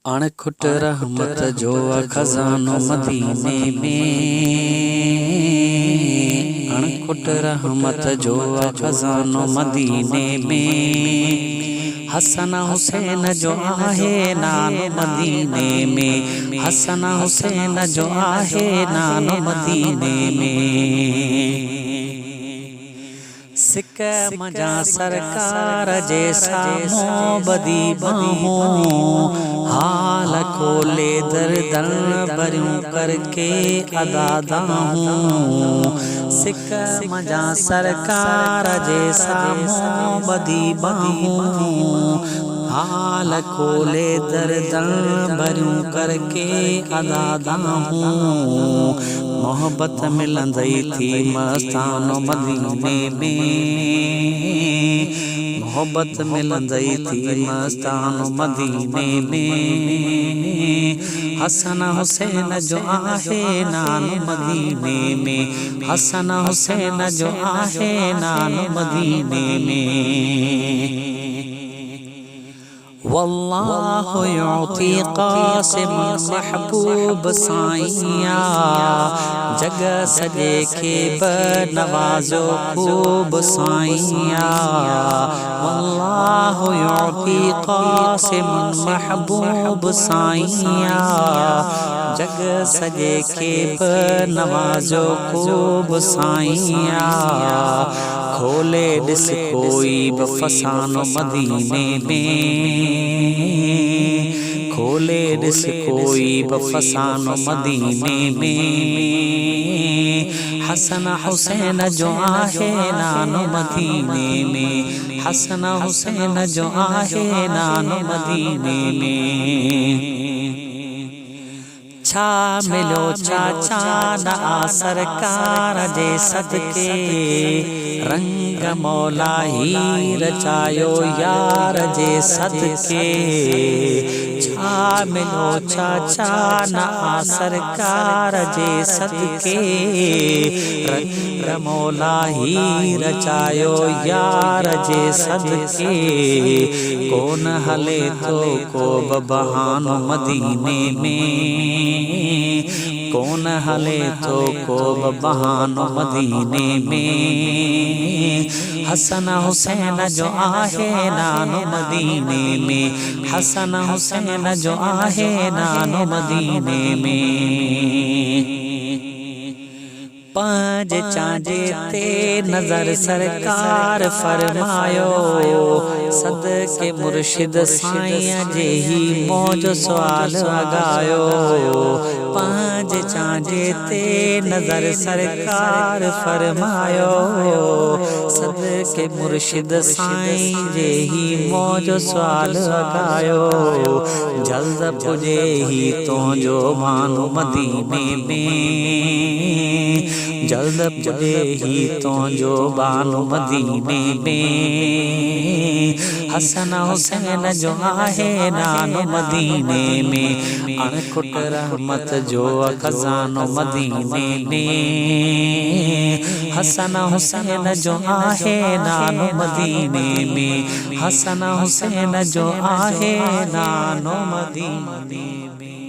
अणखुट रहमत जो खजानो मदीने में, अणखुट रहमत जो खजानो मदीने में। हसन हुसैन जो आहे नानो मदीने में, हसन हुसैन जो आहे नानो मदीने में। सिक मजा सरकार जैसा मोबदी बाहों, हाल खोले दर दर बरूं करके अदादा हूँ। सिक मजा सरकार जैसा मोबदी बाहों, हाल खोले दर दर बरूं करके अदादा हूँ। मोहब्बत मिलंदई थी मस्तानो मदीने में, मोहब्बत मिलंदई थी मस्तानो मदीने में। हसन हुसैन जो आहे नानो मदीने में, हसन हुसैन जो आहे नानो मदीने में। वल्लाहु युती क़ासिम महबूब साईया, जग सजे के बनवाजो खूब साईया। वल्लाहु युती क़ासिम महबूब साईया, जग सजे के बनवाजो खूब साईया। खोले दिस कोई बफसानो मदीने में, खोले दिस कोई बफसानो मदीने में। हसन हुसैन जो आहे नानो मदीने में, हसन हुसैन जो आहे नानो मदीने में। छा मिलो चाचा ना सरकार जे सदके, रंग मौला ही रचायो यार जे सदके। छा मिलो चाचा ना सरकार जे सदके, रंग मौला ही रचायो यार जे सदके। कौन हले तो को बहानो मदीने में, कौन हले तो को बहानो मदीने में। हसन हुसैन जो आहे नानो मदीने में, हसन हुसैन जो आहे नानो मदीने में। पांच चांजे ते नजर सरकार फरमायो, सदके मुर्शिद साईं जे ही मौज सवाल लगायो। पांच चांजे ते नजर सरकार फरमायो, सदके मुर्शिद साईं जे ही मौज सवाल लगायो। जल्द पुजे ही तो जो मानो मदीने में, जल्द पुजे ही तो जो बानो मदीने में। हसन हुसैन जो आहे नानो मदीने में, अणखुट रहमत जो खजानो मदीने में। हसन हुसैन जो आहे नानो मदीने में, हसन हुसैन जो आहे नानो मदीने में।